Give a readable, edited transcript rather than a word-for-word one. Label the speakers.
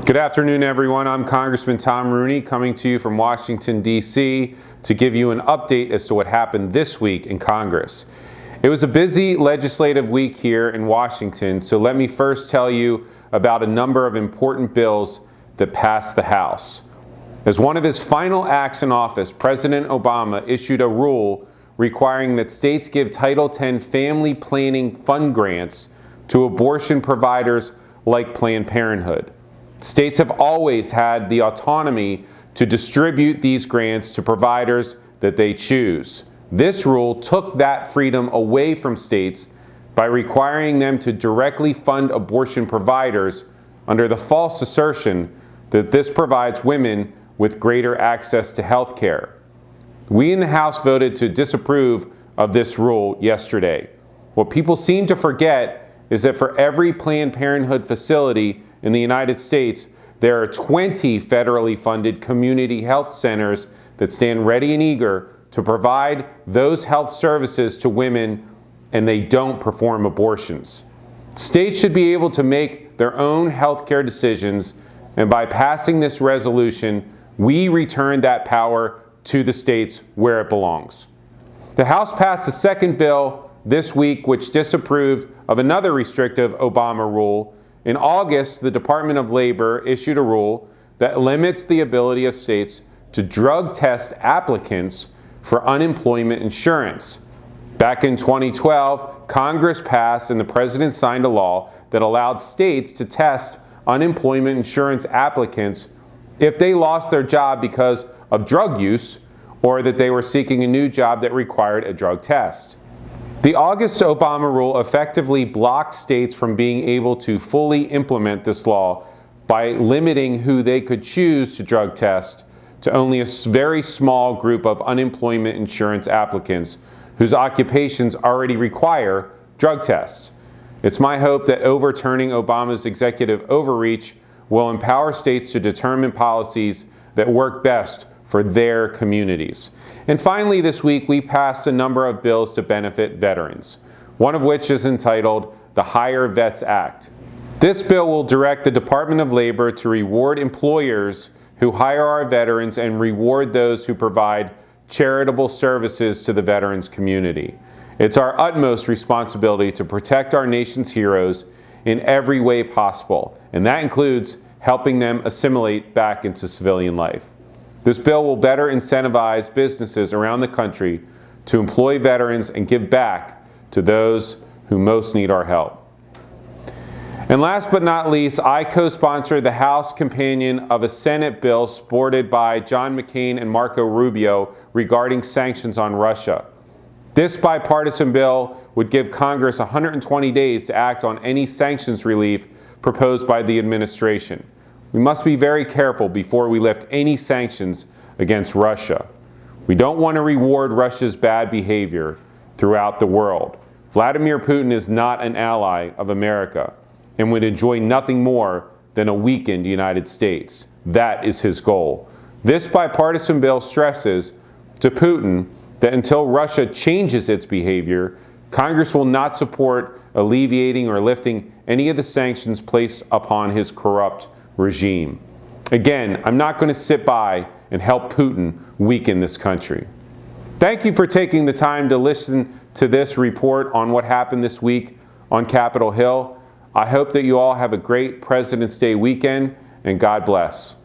Speaker 1: Good afternoon, everyone. I'm Congressman Tom Rooney coming to you from Washington, D.C. to give you an update as to what happened this week in Congress. It was a busy legislative week here in Washington, so let me first tell you about a number of important bills that passed the House. As one of his final acts in office, President Obama issued a rule requiring that states give Title X family planning fund grants to abortion providers like Planned Parenthood. States have always had the autonomy to distribute these grants to providers that they choose. This rule took that freedom away from states by requiring them to directly fund abortion providers under the false assertion that this provides women with greater access to health care. We in the House voted to disapprove of this rule yesterday. What people seem to forget is that for every Planned Parenthood facility in the United States, there are 20 federally funded community health centers that stand ready and eager to provide those health services to women, and they don't perform abortions. States should be able to make their own health care decisions, and by passing this resolution, we return that power to the states where it belongs. The House passed a second bill this week which disapproved of another restrictive Obama rule. In August, the Department of Labor issued a rule that limits the ability of states to drug test applicants for unemployment insurance. Back in 2012, Congress passed and the President signed a law that allowed states to test unemployment insurance applicants if they lost their job because of drug use or that they were seeking a new job that required a drug test. The August Obama rule effectively blocked states from being able to fully implement this law by limiting who they could choose to drug test to only a very small group of unemployment insurance applicants whose occupations already require drug tests. It's my hope that overturning Obama's executive overreach will empower states to determine policies that work best for their communities. And finally, this week, we passed a number of bills to benefit veterans, one of which is entitled the Hire Vets Act. This bill will direct the Department of Labor to reward employers who hire our veterans and reward those who provide charitable services to the veterans community. It's our utmost responsibility to protect our nation's heroes in every way possible, and that includes helping them assimilate back into civilian life. This bill will better incentivize businesses around the country to employ veterans and give back to those who most need our help. And last but not least, I co-sponsored the House companion of a Senate bill supported by John McCain and Marco Rubio regarding sanctions on Russia. This bipartisan bill would give Congress 120 days to act on any sanctions relief proposed by the administration. We must be very careful before we lift any sanctions against Russia. We don't want to reward Russia's bad behavior throughout the world. Vladimir Putin is not an ally of America and would enjoy nothing more than a weakened United States. That is his goal. This bipartisan bill stresses to Putin that until Russia changes its behavior, Congress will not support alleviating or lifting any of the sanctions placed upon his corrupt regime. Again, I'm not going to sit by and help Putin weaken this country. Thank you for taking the time to listen to this report on what happened this week on Capitol Hill. I hope that you all have a great President's Day weekend, and God bless.